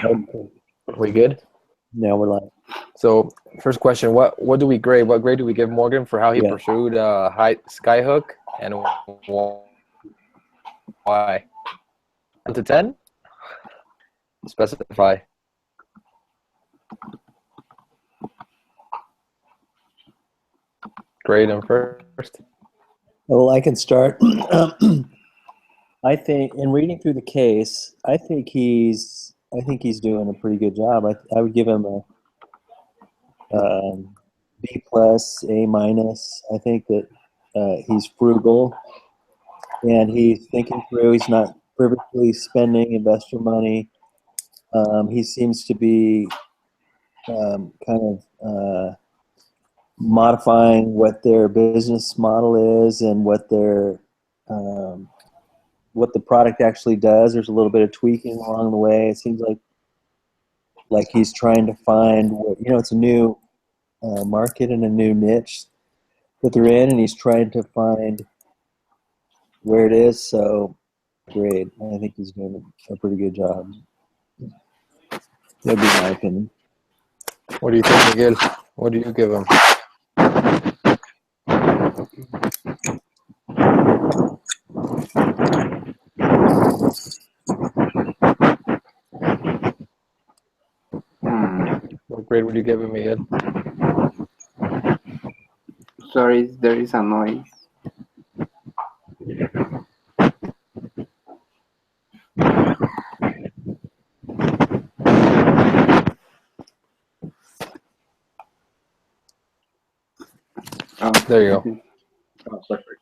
Okay. We good? Now we're live. So first question, what do we grade? What grade do we give Morgan for how he Yeah. pursued high Skyhook and why? 1 to 10? Specify. Grade him first. Well, I can start. I think in reading through the case, I think he's doing a pretty good job. I would give him a B plus, A minus. I think that he's frugal and he's thinking through. He's not frivolously spending investor money. He seems to be kind of modifying what their business model is and what the product actually does. There's a little bit of tweaking along the way. It seems like he's trying to find what, it's a new market and a new niche that they're in, and he's trying to find where it is. So great. I think he's doing a pretty good job. That'd be my opinion. What do you think, Miguel? What do you give him? What grade would you give him, Miguel? Sorry, there is a noise. Oh, There you go. Oh, perfect.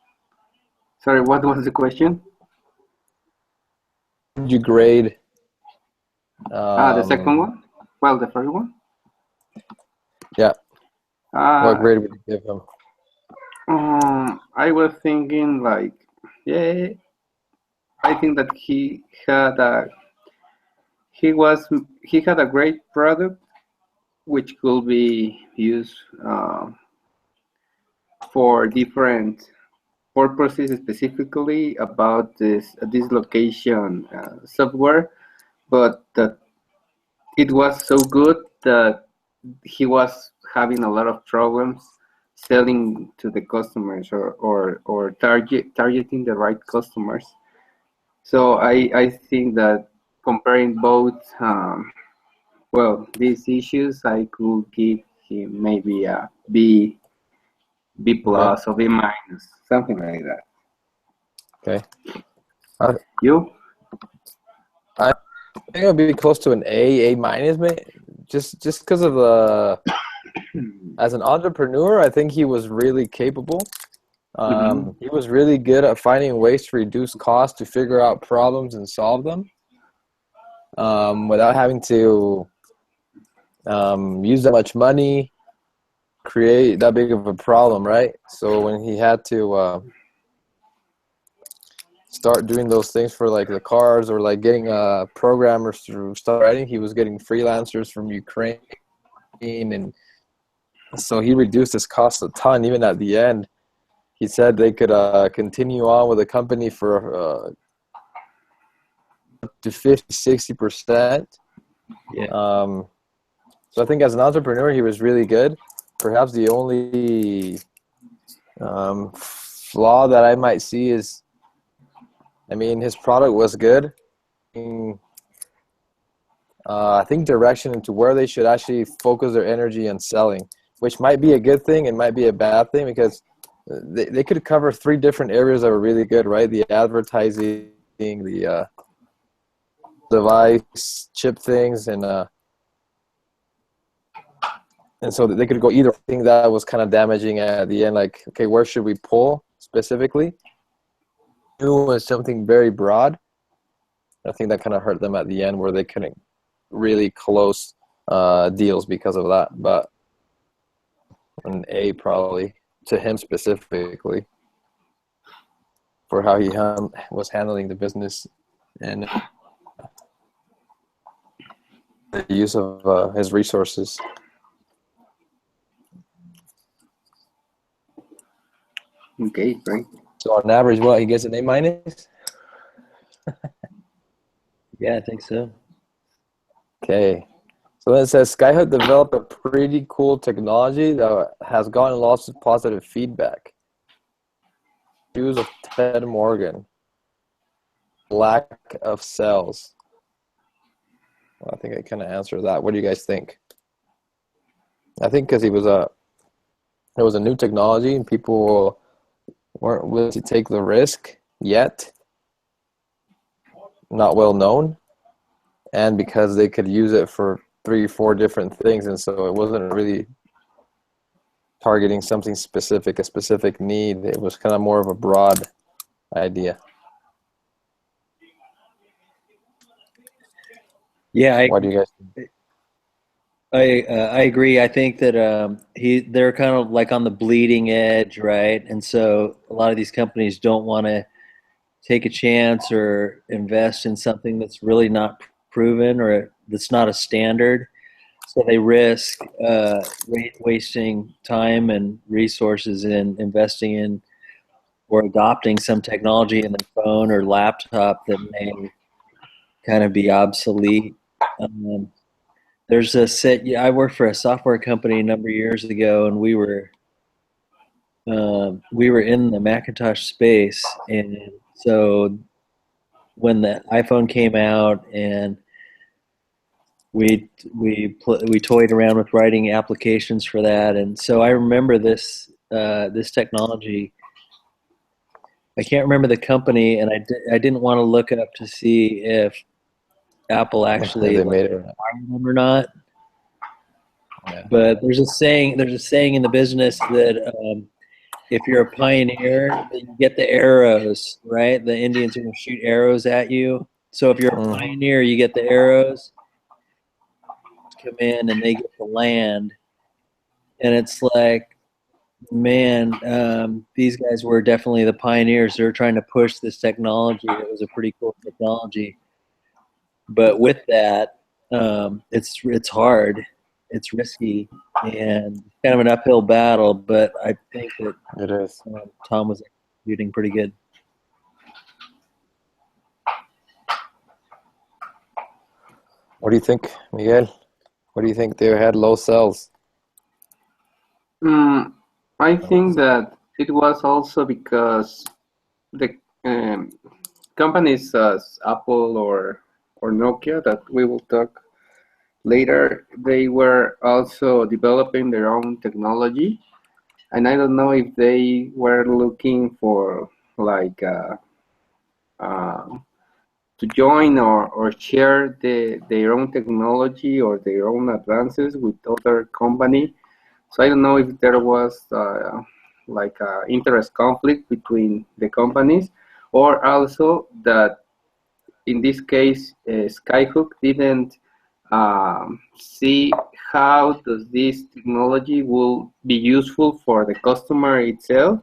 Sorry, what was the question? Would you grade? The second one? Well, the first one? Yeah. What grade would you give him? I was thinking like, yeah, I think that he had a great product which could be used for different purposes, specifically about this location software, but that it was so good that he was having a lot of problems selling to the customers or targeting the right customers. So I think that comparing both these issues, I could give him maybe a B plus or B minus, something like that. Okay. You? I think I'll be close to an A minus, mate. Just because of as an entrepreneur, I think he was really capable. He was really good at finding ways to reduce costs, to figure out problems and solve them, without having to use that much money, create that big of a problem, right? So when he had to start doing those things for like the cars, or like getting programmers to start writing, he was getting freelancers from Ukraine, and so he reduced his costs a ton. Even at the end, he said they could continue on with the company for up to 50-60%. Yeah. So I think as an entrepreneur, he was really good. Perhaps the only flaw that I might see is, I mean, his product was good. I think direction into where they should actually focus their energy on selling, which might be a good thing and might be a bad thing, because they could cover 3 different areas that were really good, right? The advertising, the device, chip things, and so they could go either thing that was kind of damaging at the end. Like, okay, where should we pull specifically? It was something very broad. I think that kind of hurt them at the end, where they couldn't really close deals because of that. But an A probably to him specifically for how he was handling the business and the use of his resources. Okay, great. So on average, what, he gets an A minus? Yeah, I think so. Okay. So then it says Skyhook developed a pretty cool technology that has gotten lots of positive feedback. Views of Ted Morgan. Lack of cells. Well, I think I kind of answered that. What do you guys think? I think because it was a new technology and people weren't willing to take the risk yet. Not well known. And because they could use it for 3-4 different things, and so it wasn't really targeting something specific, a specific need. It was kind of more of a broad idea. Yeah, What do you guys think? I agree. I think that they're kind of like on the bleeding edge, right? And so a lot of these companies don't want to take a chance or invest in something that's really not proven or that's not a standard. So they risk wasting time and resources in investing in or adopting some technology in their phone or laptop that may kind of be obsolete. Um, there's a set. Yeah, I worked for a software company a number of years ago, and we were in the Macintosh space, and so when the iPhone came out, and we toyed around with writing applications for that, and so I remember this technology. I can't remember the company, and I didn't want to look up to see if Apple actually They made it or not. acquired them or not. Yeah. But there's a saying in the business that if you're a pioneer, then you get the arrows, right? The Indians are going to shoot arrows at you. So if you're a pioneer, you get the arrows come in and they get the land. And it's like, man, these guys were definitely the pioneers. They were trying to push this technology. It was a pretty cool technology. But with that, it's hard, it's risky, and kind of an uphill battle. But I think that It is. Tom was executing pretty good. What do you think, Miguel? What do you think they had low cells? I think that it was also because the um, companies as Apple or Nokia that we will talk later, they were also developing their own technology, and I don't know if they were looking for like uh, to join or share their own technology or their own advances with other company. So I don't know if there was like a interest conflict between the companies, or also that in this case Skyhook didn't see how does this technology will be useful for the customer itself,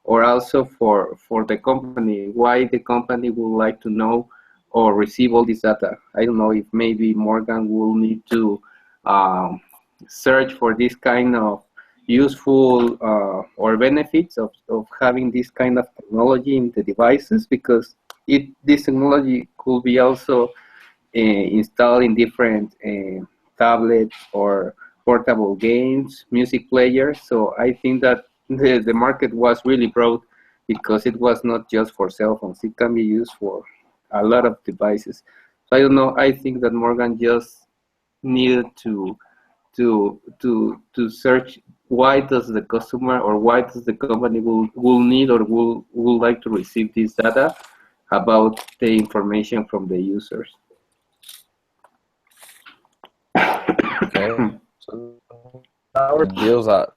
or also for the company, why the company would like to know or receive all this data. I don't know if maybe Morgan will need to um, search for this kind of useful or benefits of having this kind of technology in the devices, because this technology could be also installed in different tablets or portable games, music players. So I think that the market was really broad because it was not just for cell phones. It can be used for a lot of devices. So I don't know. I think that Morgan just needed to search why does the customer or why does the company will need or will like to receive this data about the information from the users. Okay. So our deals that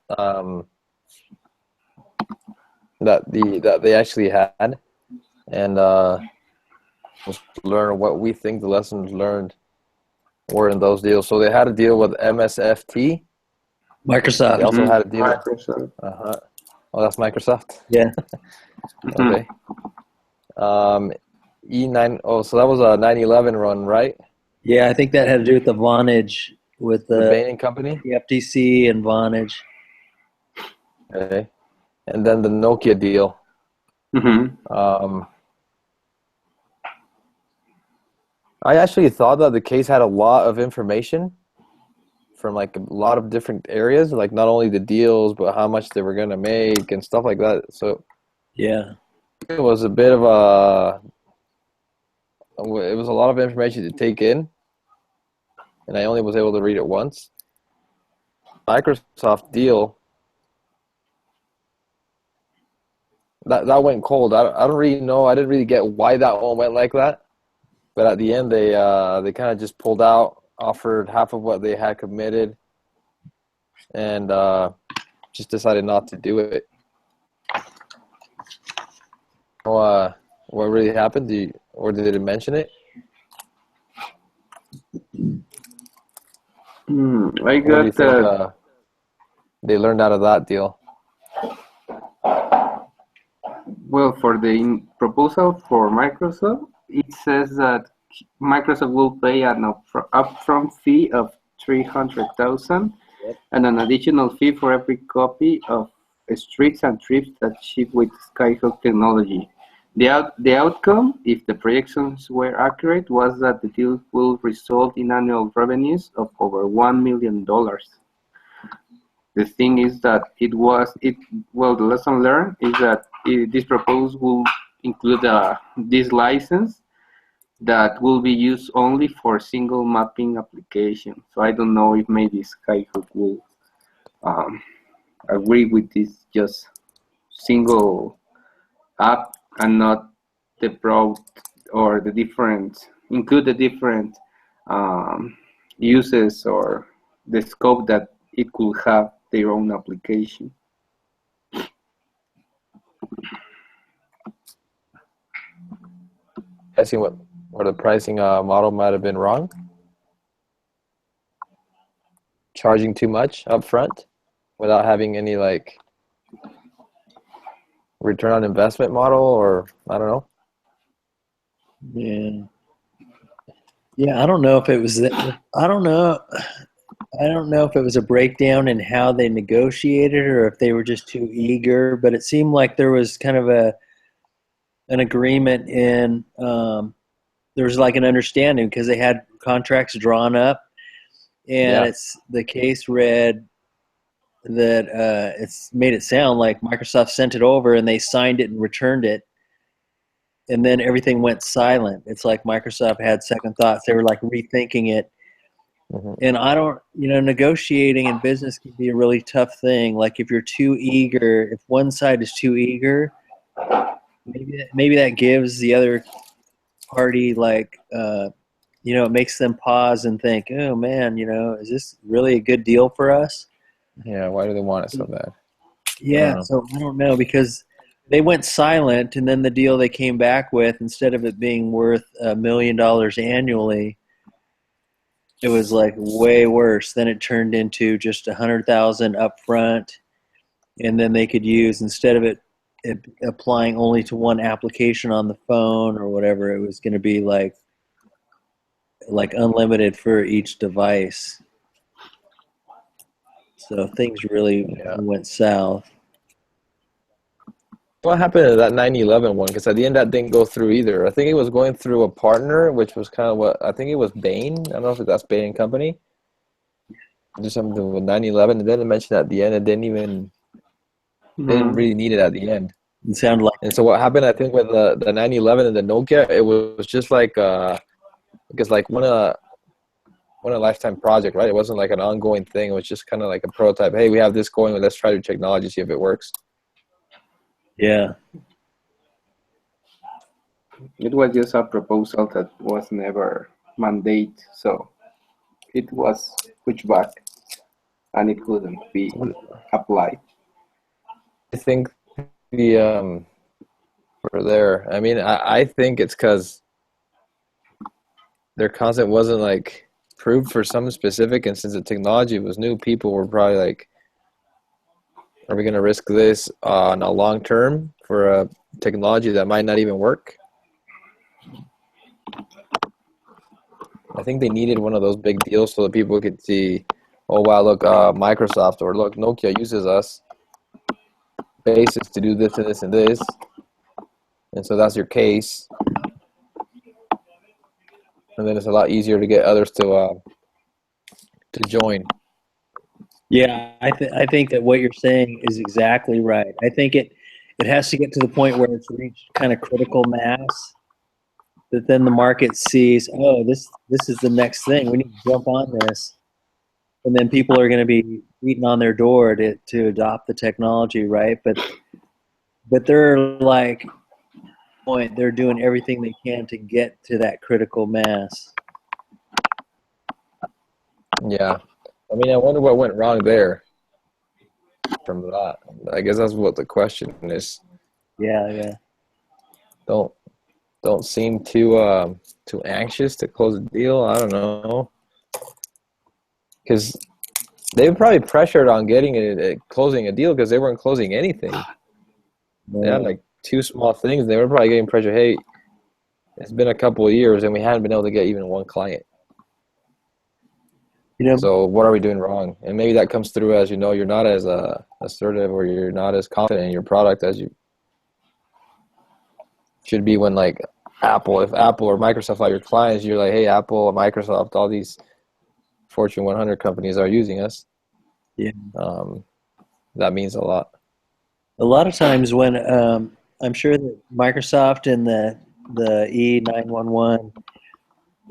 that they actually had, and just learn what we think the lessons learned were in those deals. So they had a deal with MSFT. Microsoft. They also had a deal. Microsoft. Oh, that's Microsoft. Yeah. Okay. E9. Oh, so that was a 9/11 run, right? Yeah, I think that had to do with the Vonage, with The the Bain Company. FTC and Vonage. Okay. And then the Nokia deal. Mm-hmm. I actually thought that the case had a lot of information from like a lot of different areas, like not only the deals, but how much they were gonna make and stuff like that. So Yeah. it was a bit of a, it was a lot of information to take in, and I only was able to read it once. Microsoft deal that went cold. I don't really know. I didn't really get why that one went like that. But at the end, they kind of just pulled out, offered half of what they had committed, and just decided not to do it. What really happened? Or did it mention it? I What do you got think they learned out of that deal? well, for the proposal for Microsoft, it says that Microsoft will pay an upfront fee of 300,000 and an additional fee for every copy of Streets and Trips that ship with Skyhook technology. The outcome, if the projections were accurate, was that the deal will result in annual revenues of over $1 million. The thing is that the lesson learned is that this proposal will include this license that will be used only for single mapping application. So I don't know if maybe Skyhook will um, agree with this just single app and not the broad or the different, include the different uses or the scope that it could have their own application. I see what the pricing model might have been wrong. Charging too much up front without having any like return on investment model, or I don't know. Yeah. Yeah, I don't know if it was I don't know. I don't know if it was a breakdown in how they negotiated or if they were just too eager, but it seemed like there was kind of an agreement in there was like an understanding because they had contracts drawn up, and Yeah. it's the case read that it's made it sound like Microsoft sent it over and they signed it and returned it, and then everything went silent. It's like Microsoft had second thoughts. They were like rethinking it. Mm-hmm. And I don't, negotiating in business can be a really tough thing. Like if you're too eager, if one side is too eager, maybe that gives the other party like, it makes them pause and think, oh man, is this really a good deal for us? Yeah. Why do they want it so bad? Yeah, so I don't know because they went silent, and then the deal they came back with, instead of it being worth $1 million annually, it was like way worse. Then it turned into just 100,000 up front, and then they could use, instead of it applying only to one application on the phone or whatever, it was going to be like unlimited for each device. So things really went south. What happened to that 911 one? Because at the end that didn't go through either. I think it was going through a partner, which was kind of what I think it was Bain. I don't know if that's Bain and Company. Just something with 911, and then it mentioned at the end it didn't really need it at the end. It sounded like. And so what happened, I think, with the 911 and the Nokia, it was just like because like one a lifetime project, right? It wasn't like an ongoing thing. It was just kind of like a prototype. Hey, we have this going. Let's try the technology, see if it works. Yeah. It was just a proposal that was never mandate, so it was pushed back and it couldn't be applied. I think the for there. I mean, I think it's because their concept wasn't like proved for some specific, and since the technology was new, people were probably like, are we going to risk this on a long term for a technology that might not even work? I think they needed one of those big deals so that people could see, oh wow, look, Microsoft or look, Nokia uses us basis to do this and this and this, and so that's your case. and then it's a lot easier to get others to join. Yeah, I think that what you're saying is exactly right. I think it has to get to the point where it's reached kind of critical mass that then the market sees, oh, this is the next thing. We need to jump on this. And then people are going to be beating on their door to adopt the technology, right? But they're like, point, they're doing everything they can to get to that critical mass. Yeah. I mean, I wonder what went wrong there from that. I guess that's what the question is. Yeah. Don't seem too anxious to close a deal. I don't know, because they were probably pressured on getting closing a deal because they weren't closing anything. They had like 2 small things. They were probably getting pressure. Hey, it's been a couple of years and we haven't been able to get even 1 client. So what are we doing wrong? And maybe that comes through as you're not as assertive, or you're not as confident in your product as you should be. When like if Apple or Microsoft are your clients, you're like, hey, Apple, Microsoft, all these Fortune 100 companies are using us. Yeah. That means a lot. A lot of times when I'm sure that Microsoft and the E911,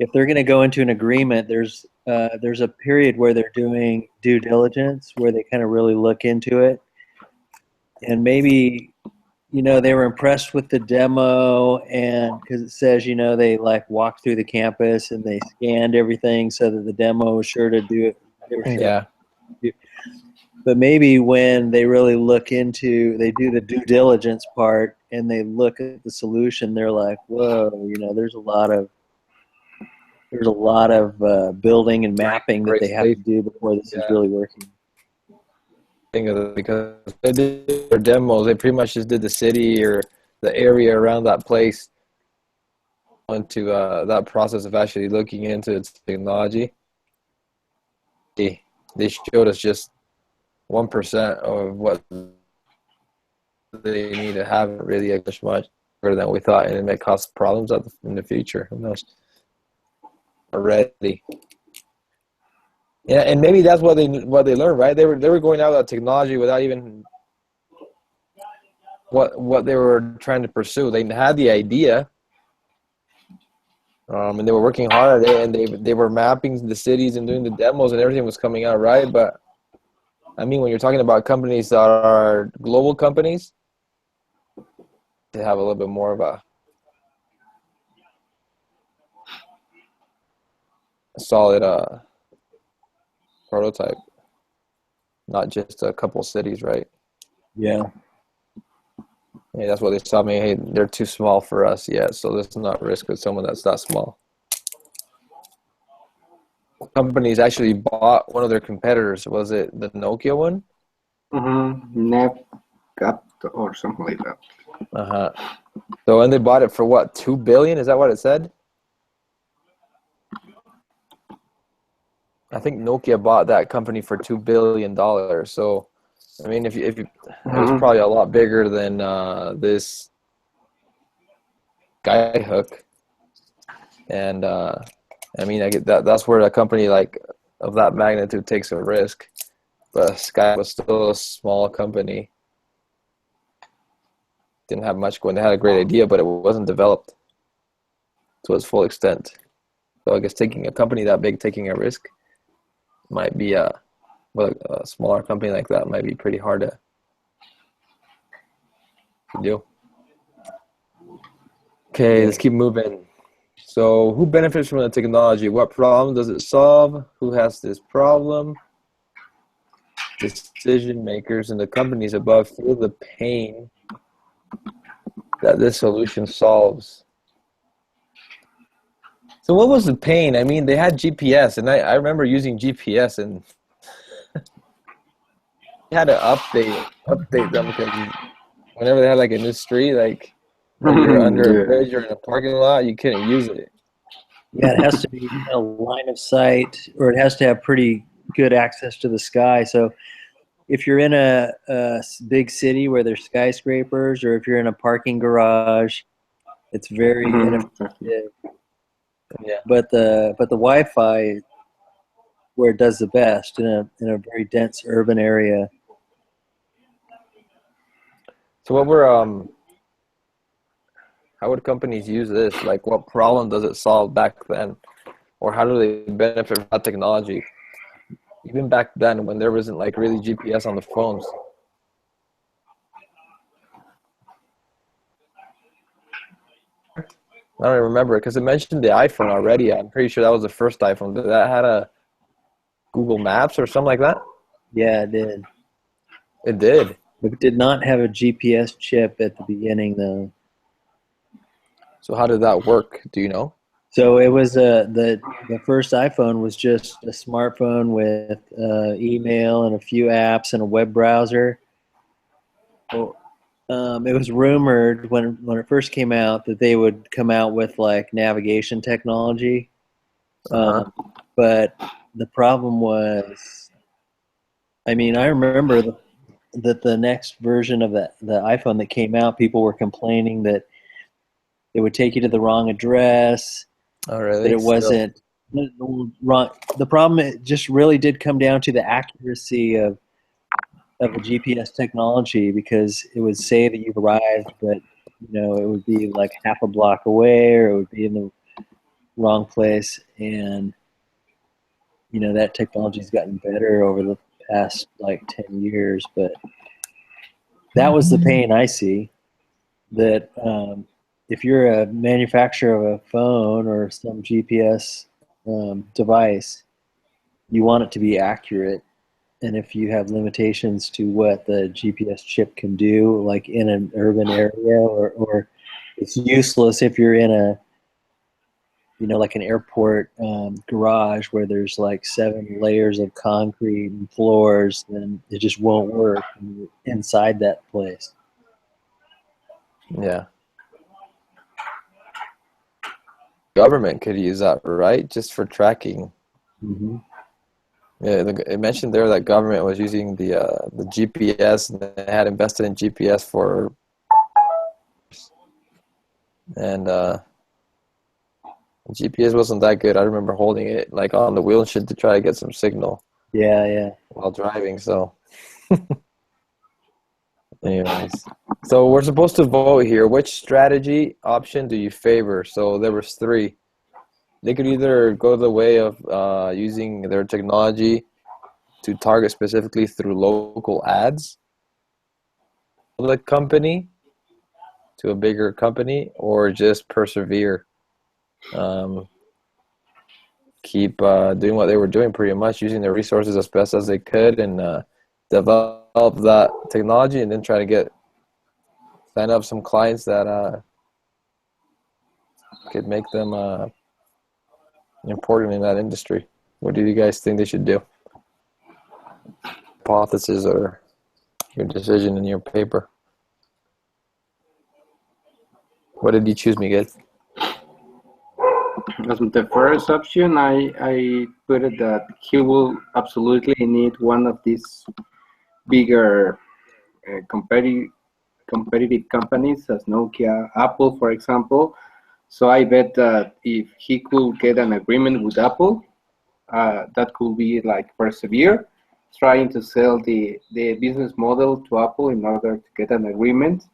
if they're going to go into an agreement, there's a period where they're doing due diligence, where they kind of really look into it, and maybe they were impressed with the demo, and because it says they like walked through the campus and they scanned everything so that the demo was sure to do it. They were sure. Yeah. But maybe when they really look into, they do the due diligence part and they look at the solution, they're like, whoa, there's a lot of building and mapping that they have to do before this is really working. Because they did their demos, they pretty much just did the city or the area around that place into that process of actually looking into its technology. They showed us just 1% of what they need to have really much better than we thought, and it may cause problems in the future. Who knows? Already. Yeah, and maybe that's what they learned, right? They were going out with that technology without even what they were trying to pursue. They had the idea, and they were working hard at it, and they were mapping the cities and doing the demos, and everything was coming out right. But I mean, when you're talking about companies that are global companies, they have a little bit more of a solid prototype, not just a couple cities, right? Yeah. Yeah, that's what they saw me. Hey, they're too small for us yet, so let's not risk with someone that's that small. Companies actually bought one of their competitors. Was it the Nokia one? NetGap or something like that. So, and they bought it for what, $2 billion? Is that what it said? I think Nokia bought that company for $2 billion. So, I mean, if you it was probably a lot bigger than this Skyhook, and I mean, I get that's where a company like of that magnitude takes a risk. But Sky was still a small company. Didn't have much going. They had a great idea, but it wasn't developed to its full extent. So I guess taking a company that big, taking a risk, might be a smaller company like that might be pretty hard to do. Okay, let's keep moving. So who benefits from the technology? What problem does it solve? Who has this problem? Decision makers and the companies above feel the pain that this solution solves. So what was the pain? I mean, they had GPS, and I remember using GPS, and you had to update them, because whenever they had like a new street, like you're under a bridge or in a parking lot, you couldn't use it. Yeah, it has to be a line of sight, or it has to have pretty good access to the sky. So if you're in a big city where there's skyscrapers, or if you're in a parking garage, it's very ineffective. Yeah. but the Wi-Fi where it does the best in a very dense urban area. So what were how would companies use this? Like, what problem does it solve back then, or how do they benefit from that technology? Even back then, when there wasn't like really GPS on the phones. I don't even remember because it mentioned the iPhone already. I'm pretty sure that was the first iPhone. Did that had a Google Maps or something like that? Yeah, it did. It did. It did not have a GPS chip at the beginning, though. So how did that work? Do you know? So it was the first iPhone was just a smartphone with email and a few apps and a web browser. Well, it was rumored when it first came out that they would come out with like navigation technology, Uh-huh. but the problem was, I mean, I remember that the next version of the iPhone that came out, people were complaining that it would take you to the wrong address, Oh, that really? it Still. wasn't wrong. The problem, it just really did come down to the accuracy of the GPS technology, because it would say that you've arrived, but it would be like half a block away, or it would be in the wrong place. And that technology's gotten better over the past like 10 years, but that was the pain I see. That if you're a manufacturer of a phone or some GPS device, you want it to be accurate. And if you have limitations to what the GPS chip can do, like in an urban area, or it's useless if you're in a, like an airport garage where there's like 7 layers of concrete and floors, then it just won't work inside that place. Yeah. Government could use that, right? Just for tracking. Mm-hmm. Yeah, it mentioned there that government was using the GPS, and they had invested in GPS and GPS wasn't that good. I remember holding it like on the wheel and shit to try to get some signal Yeah, yeah. while driving. So, anyways, so we're supposed to vote here. Which strategy option do you favor? So there was three. They could either go the way of using their technology to target specifically through local ads of the company to a bigger company, or just persevere, um, keep doing what they were doing, pretty much using their resources as best as they could, and develop that technology, and then try to sign up some clients that could make them important in that industry. What do you guys think they should do? Hypothesis or your decision in your paper. What did you choose, Miguel? As the first option, I put it that he will absolutely need one of these bigger competitive companies as Nokia, Apple, for example. So I bet that if he could get an agreement with Apple, that could be like persevere, trying to sell the business model to Apple in order to get an agreement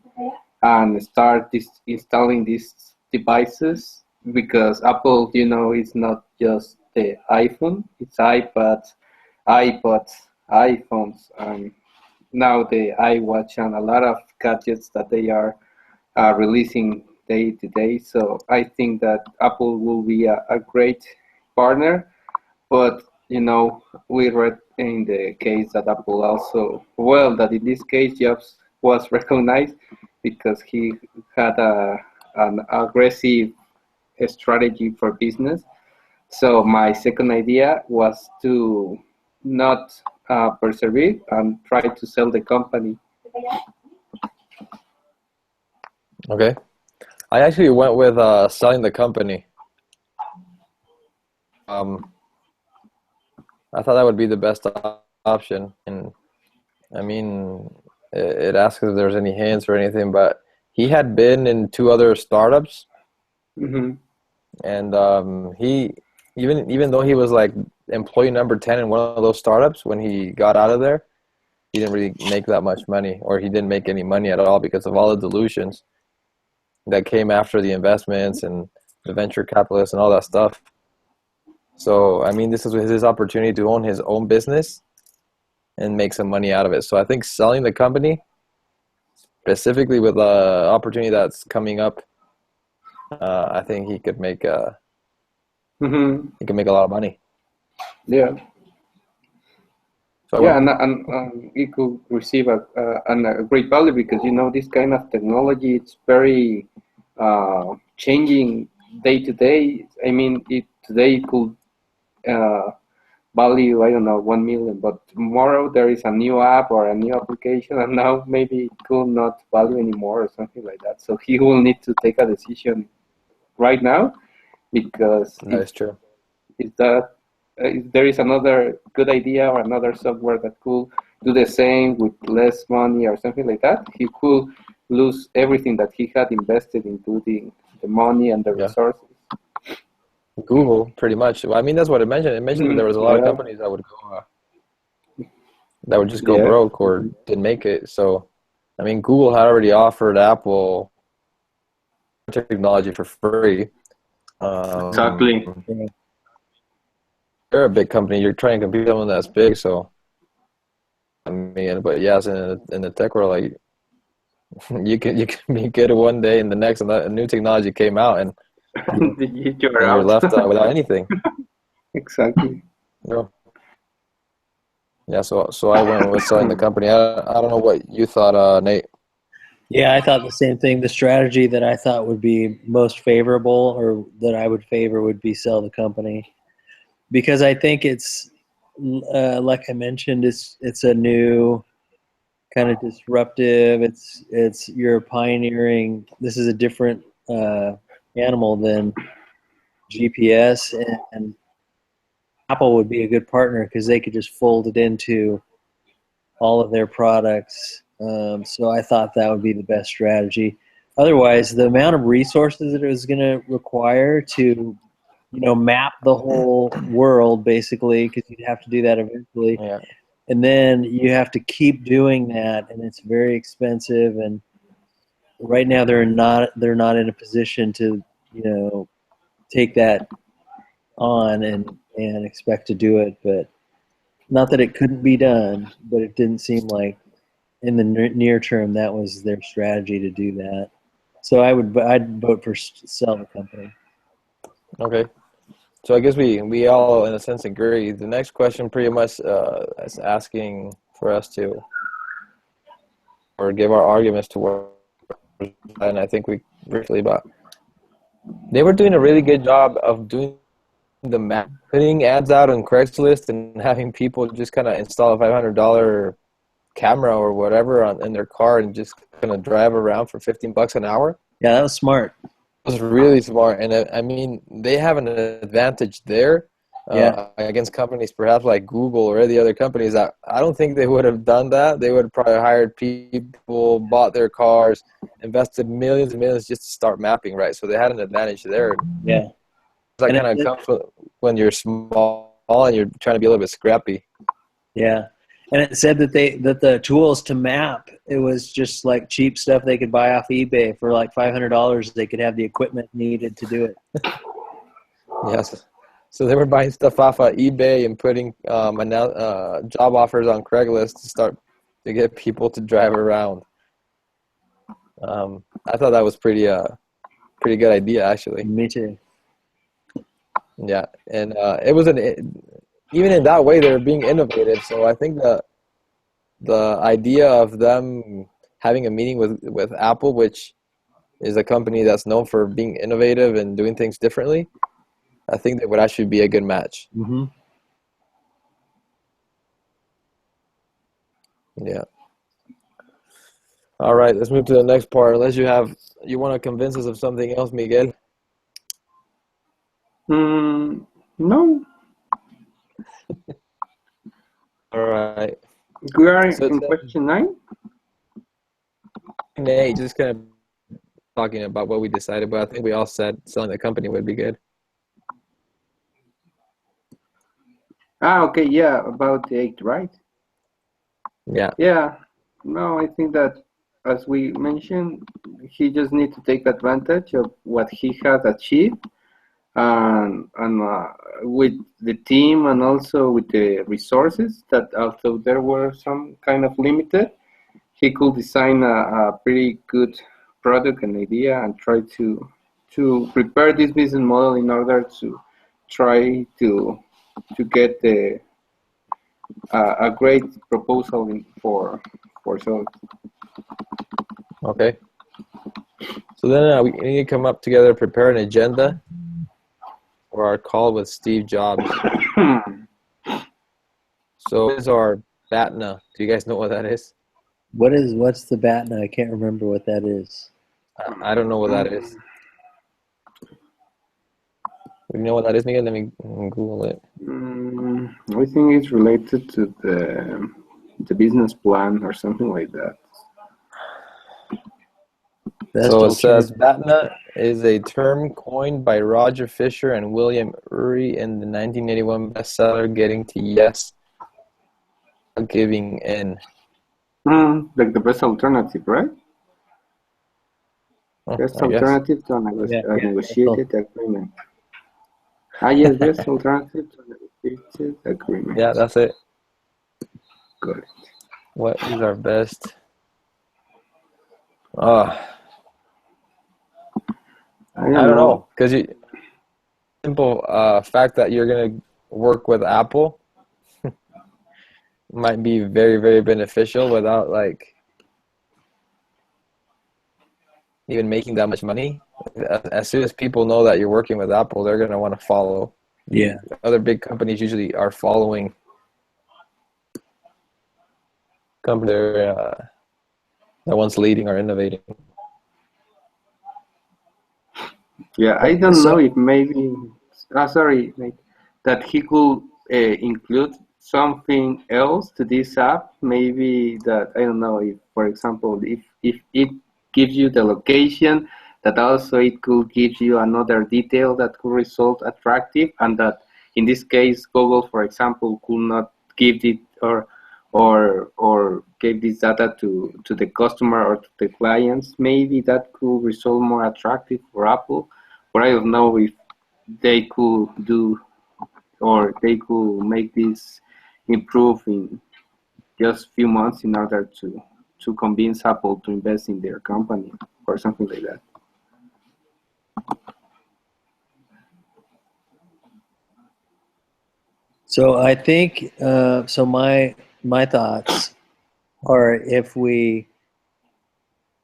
and start installing these devices, because Apple, it's not just the iPhone, it's iPods, iPhones, and now the iWatch, and a lot of gadgets that they are releasing day to day. So I think that Apple will be a great partner, but we read in the case that Apple also, well, that in this case Jobs was recognized because he had an aggressive strategy for business. So my second idea was to not persevere and try to sell the company. Okay. I actually went with selling the company. I thought that would be the best option. And I mean, it asked if there's any hints or anything, but he had been in two other startups, Hmm. and he even though he was like employee number 10 in one of those startups, when he got out of there, he didn't really make that much money, or he didn't make any money at all because of all the dilutions that came after the investments and the venture capitalists and all that stuff. So I mean, this is his opportunity to own his own business and make some money out of it. So I think selling the company, specifically with the opportunity that's coming up, I think he could make Hmm. he can make a lot of money. Yeah. So Yeah, and it could receive a great value because this kind of technology, it's very changing day to day. I mean, today it could uh, value, I don't know, 1 million, but tomorrow there is a new app or a new application, and now maybe it could not value anymore or something like that. So he will need to take a decision right now, because that is true. if that if there is another good idea or another software that could do the same with less money or something like that, he could lose everything that he had invested into the money and the Yeah. resources. Google, pretty much. Well, I mean, that's what it mentioned. It mentioned that there was a lot of Yeah, companies that would go, that would just go yeah, broke or didn't make it. So, I mean, Google had already offered Apple technology for free. exactly. You're a big company. You're trying to compete with someone that's big. So, I mean, but yes, in the tech world, like you can be good one day and the next, and a new technology came out, and You're you're out. left without anything. Exactly. You know? Yeah. So I went with selling the company. I don't know what you thought, Nate. Yeah, I thought the same thing. The strategy that I thought would be most favorable, or that I would favor, would be sell the company, because I think it's like I mentioned, it's a new kind of disruptive. It's you're pioneering. This is a different animal than GPS, and Apple would be a good partner because they could just fold it into all of their products. So I thought that would be the best strategy. Otherwise, the amount of resources that it was going to require to, map the whole world, basically, because you'd have to do that eventually, Yeah. and then you have to keep doing that, and it's very expensive. And right now, they're not in a position to, take that on and expect to do it. But not that it couldn't be done, but it didn't seem like in the near term that was their strategy to do that. So I'd vote for sell the company. Okay. So I guess we all, in a sense, agree. The next question pretty much is asking for us to, or give our arguments to work, and I think we briefly about. They were doing a really good job of doing the map, putting ads out on Craigslist and having people just kind of install a $500 camera or whatever in their car and just kind of drive around for $15 an hour. Yeah, that was smart. It was really smart, and I mean, they have an advantage there Yeah. against companies perhaps like Google or any other companies that I don't think they would have done that. They would have probably hired people, bought their cars, invested millions and millions just to start mapping, right? So they had an advantage there. Yeah. That And kind of comes when you're small and you're trying to be a little bit scrappy. yeah. And it said that the tools to map, it was just like cheap stuff they could buy off eBay for like $500. They could have the equipment needed to do it. Yes. So they were buying stuff off of eBay and putting job offers on Craigslist to start to get people to drive around. I thought that was pretty good idea, actually. Me too. Yeah, and it was even in that way they were being innovative. So I think the idea of them having a meeting with Apple, which is a company that's known for being innovative and doing things differently, I think that would actually be a good match. Mm-hmm. Yeah. All right, let's move to the next part. Unless you want to convince us of something else, Miguel. No, All right. we are So in question 9. Nate, just kind of talking about what we decided, but I think we all said selling the company would be good. Okay, yeah, about the eight, right? Yeah. Yeah, no, I think that as we mentioned, he just need to take advantage of what he has achieved, and with the team and also with the resources that although there were some kind of limited, he could design a pretty good product and idea and try to prepare this business model in order to try to get a great proposal for so. Okay. So then we need to come up together, prepare an agenda for our call with Steve Jobs. So this is our BATNA. Do you guys know what that is? What's the BATNA? I can't remember what that is. I don't know what that is. You know what that is, Miguel? Let me Google it. I think it's related to the business plan or something like that. So it says BATNA is a term coined by Roger Fisher and William Ury in the 1981 bestseller Getting to Yes, Giving In. Like the best alternative, right? Best alternative to a negotiated agreement. Yes, best alternative to a negotiated agreement. Yeah, that's it. Got it. What is our best? I don't know, because simple fact that you're gonna work with Apple might be very, very beneficial without like even making that much money. As soon as people know that you're working with Apple, they're gonna want to follow. Yeah. Other big companies usually are following companies that one's leading or innovating. Yeah, I don't know if maybe, sorry, that he could include something else to this app. Maybe that, I don't know, if, for example, if it gives you the location, that also it could give you another detail that could result attractive, and that in this case, Google, for example, could not give it or give this data to the customer or to the clients. Maybe that could result more attractive for Apple. But I don't know if they could do or they could make this improve in just few months in order to convince Apple to invest in their company or something like that. So I think so. My thoughts are if we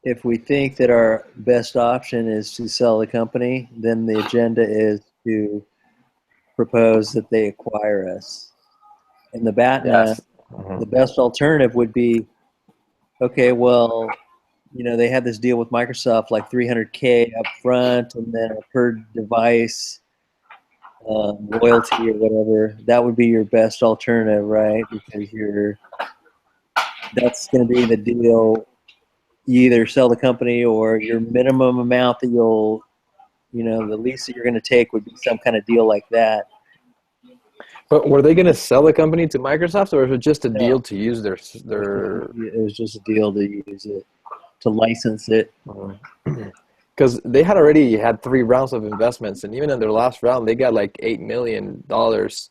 think that our best option is to sell the company, then the agenda is to propose that they acquire us. And the BATNA, the best alternative would be, okay, well, they had this deal with Microsoft, like $300K up front, and then a per device loyalty or whatever. That would be your best alternative, right? Because that's going to be the deal. You either sell the company or your minimum amount that you'll, the least that you're going to take would be some kind of deal like that. But were they going to sell the company to Microsoft, or was it just a deal to use their? It was just a deal to use it, to license it. Because they had already had 3 rounds of investments, and even in their last round, they got like $8 million. So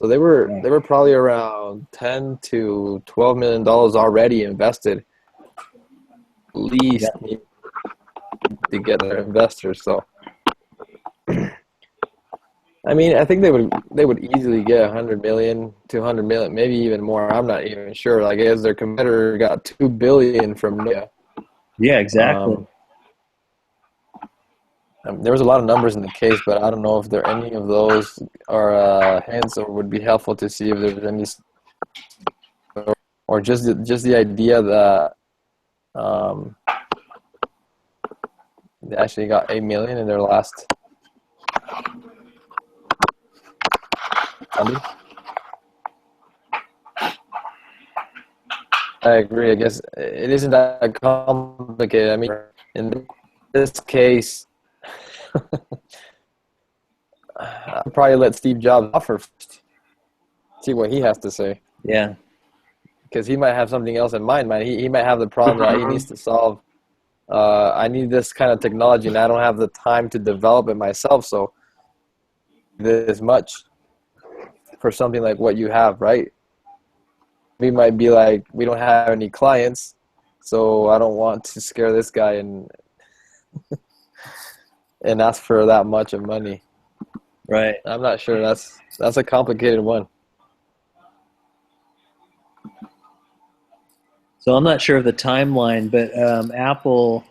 they were probably around $10 to $12 million already invested, at least to get their investors. So, I mean, I think they would easily get 100 million, 200 million, maybe even more. I'm not even sure. Like, as their competitor got $2 billion from Nokia. Yeah, exactly. There was a lot of numbers in the case, but I don't know if there any of those are hints or would be helpful to see if there's any, or just the idea that they actually got 8 million in their last. I agree. I guess it isn't that complicated. I mean, in this case, I'll probably let Steve Jobs offer first. see what he has to say. Yeah. Because he might have something else in mind, man. He might have the problem that he needs to solve. I need this kind of technology, and I don't have the time to develop it myself. So this much for something like what you have, right? We might be like, we don't have any clients, so I don't want to scare this guy and ask for that much of money. Right. I'm not sure. That's a complicated one. So I'm not sure of the timeline, but Apple,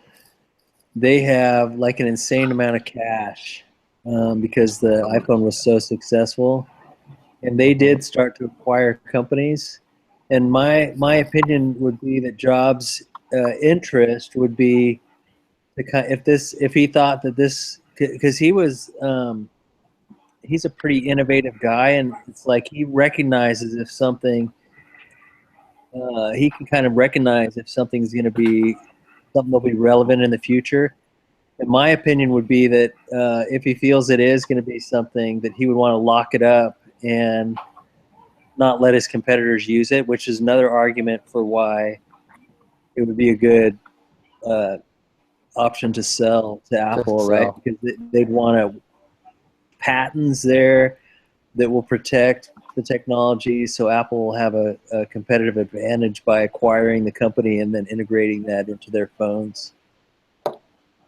they have like an insane amount of cash because the iPhone was so successful, and they did start to acquire companies. And my opinion would be that Jobs' interest would be if he thought that this, because he was he's a pretty innovative guy, and it's like he recognizes if something. He can kind of recognize if something's going to be something that'll be relevant in the future. And my opinion would be that if he feels it is going to be something, that he would want to lock it up and not let his competitors use it, which is another argument for why it would be a good option to sell to Apple, right? Because they'd want patents there that will protect the technology, so Apple will have a competitive advantage by acquiring the company and then integrating that into their phones.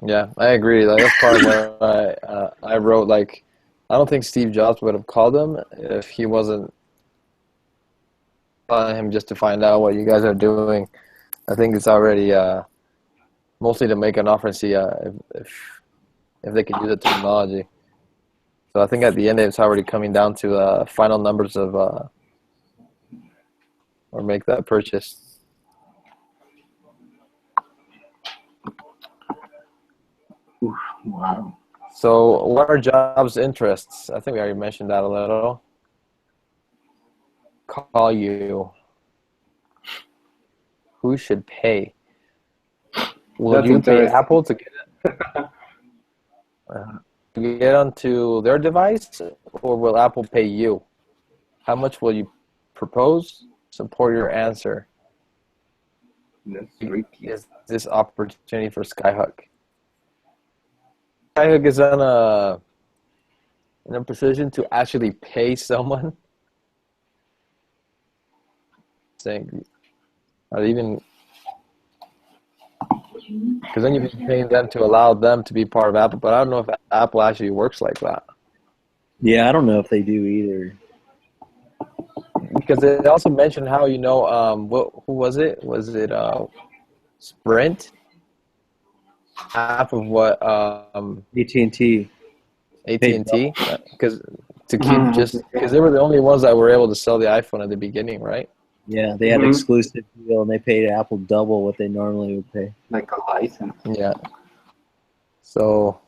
Yeah, I agree. Like, that's part of what I wrote. Like, I don't think Steve Jobs would have called him if he wasn't calling him just to find out what you guys are doing. I think it's already mostly to make an offer and see if they can use the technology. So I think at the end it's already coming down to final numbers of or make that purchase. Wow. So what are Jobs' interests? I think we already mentioned that a little. Call you. Who should pay? Will That's you pay interesting. Apple to get it? To get onto their device, or will Apple pay you? How much will you propose? Support your answer. That's tricky. Is this opportunity for Skyhook? Skyhook is in a position to actually pay someone. Saying, or even because then you'd be paying them to allow them to be part of Apple. But I don't know if Apple actually works like that. Yeah, I don't know if they do either. Because they also mentioned how, who was it? Was it Sprint? Half of what AT&T. AT&T? Because because they were the only ones that were able to sell the iPhone at the beginning, right? Yeah, they had an exclusive deal, and they paid Apple double what they normally would pay. Like a license. Yeah. So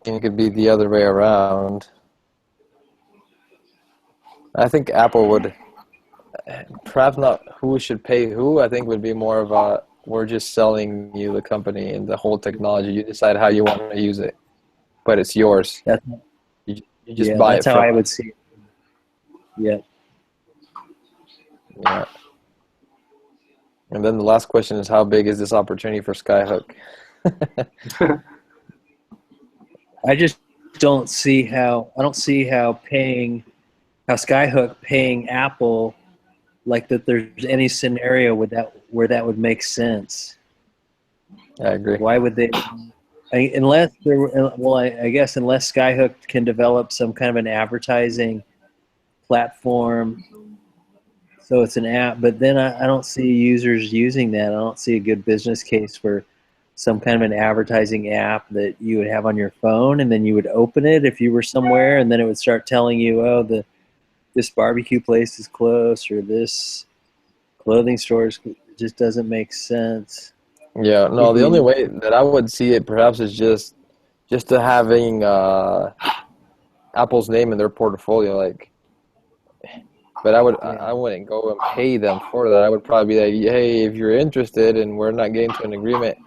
it could be the other way around. I think Apple would, perhaps not who should pay who. I think would be more of a, we're just selling you the company and the whole technology. You decide how you want to use it, but it's yours. You just buy it. That's how I would see it. Yeah. Yeah. And then the last question is, how big is this opportunity for Skyhook? I just don't see how Skyhook paying Apple, like that there's any scenario where that would make sense. I agree. Why would they? Unless I guess unless Skyhook can develop some kind of an advertising platform, so it's an app. But then I don't see users using that. I don't see a good business case for some kind of an advertising app that you would have on your phone, and then you would open it if you were somewhere, and then it would start telling you, oh, this barbecue place is close, or this clothing store is. It just doesn't make sense. Yeah, no, the only way that I would see it perhaps is just to having Apple's name in their portfolio, like. But I wouldn't go and pay them for that. I would probably be like, hey, if you're interested and we're not getting to an agreement,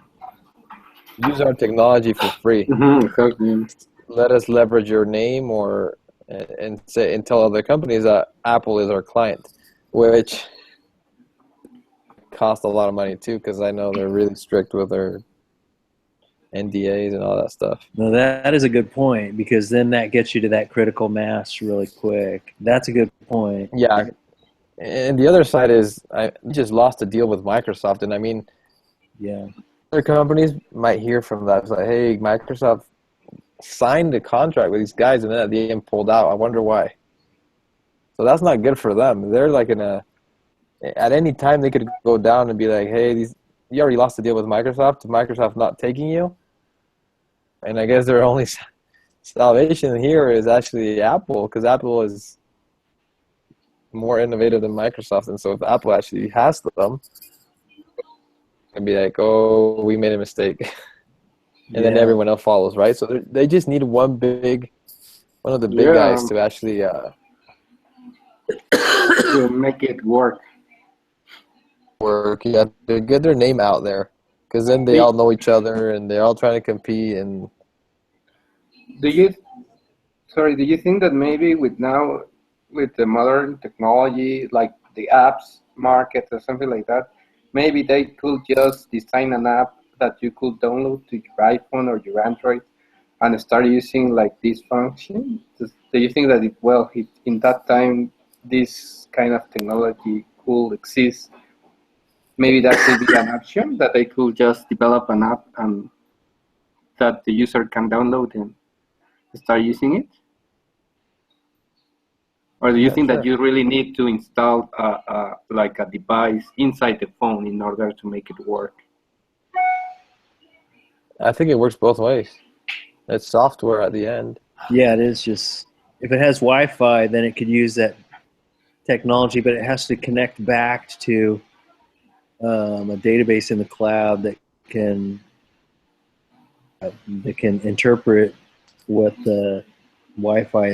use our technology for free. Exactly. let us leverage your name or and say and tell other companies that Apple is our client, which cost a lot of money too, because I know they're really strict with their NDAs and all that stuff. No, that is a good point, because then that gets you to that critical mass really quick. That's a good point. Yeah, and the other side is I just lost a deal with Microsoft, and I mean, Yeah. other companies might hear from that. It's like, hey, Microsoft signed a contract with these guys and then at the end pulled out. I wonder why. So that's not good for them. They're like at any time they could go down and be like, hey, you already lost a deal with Microsoft. Microsoft not taking you. And I guess their only salvation here is actually Apple, because Apple is more innovative than Microsoft. And so if Apple actually has them, and be like, oh, we made a mistake. And then everyone else follows, right? So they just need one of the big guys to actually to make it work. Yeah, to get their name out there, because then they all know each other and they're all trying to compete. And do you think that maybe with the modern technology, like the apps market or something like that, maybe they could just design an app that you could download to your iPhone or your Android and start using like this function? Do you think that in that time this kind of technology could exist? Maybe that could be an option that they could just develop an app and that the user can download and start using it? Or do you think that you really need to install like a device inside the phone in order to make it work? I think it works both ways. It's software at the end. Yeah, it is. Just if it has Wi-Fi, then it could use that technology, but it has to connect back to a database in the cloud that can interpret what the Wi-Fi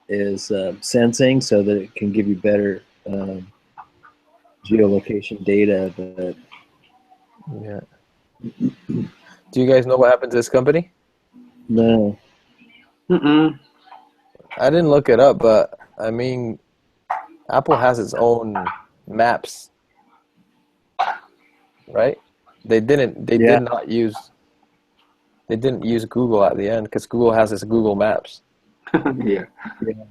is sensing, so that it can give you better geolocation data. But Yeah. Do you guys know what happened to this company? no. Mm-mm. I didn't look it up, but I mean, Apple has its own maps, right? They didn't. They Yeah. did not use. They didn't use Google at the end because Google has its Google Maps, Yeah.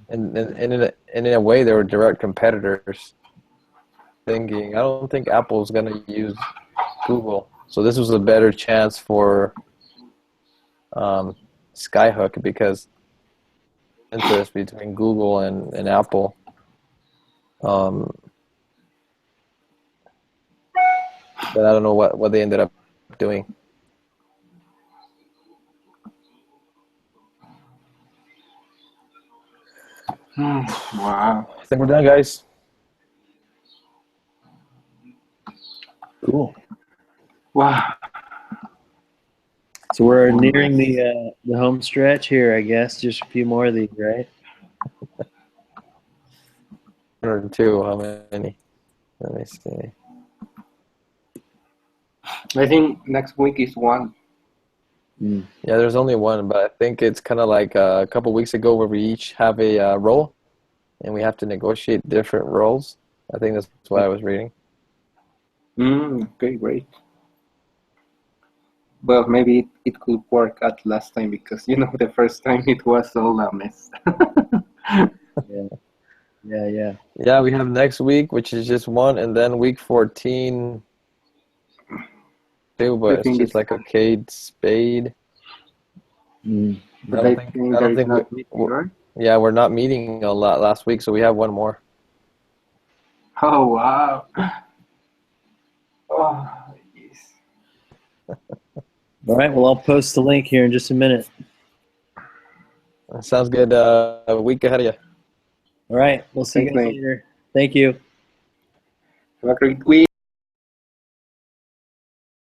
and in a way they were direct competitors. Thinking, I don't think Apple's gonna use Google, so this was a better chance for Skyhook, because interest between Google and Apple. But I don't know what they ended up doing. Wow. I think we're done, guys. Cool. Wow. So we're nearing the home stretch here, I guess. Just a few more of these, right? 102. How many? Let me see. I think next week is one. Mm. Yeah, there's only one, but I think it's kind of like a couple weeks ago where we each have a role, and we have to negotiate different roles. I think that's what I was reading. Okay, great. Well, maybe it could work at last time, because the first time it was all a mess. Yeah. Yeah, we have next week, which is just one, and then week 14, two, but it's just like a Cade Spade. Mm. I don't think yeah, we're not meeting a lot last week, so we have one more. Oh, wow. Oh, yes. All right. Well, I'll post the link here in just a minute. Sounds good. A week ahead of you. All right. We'll see you guys later. Thank you. Have a great week.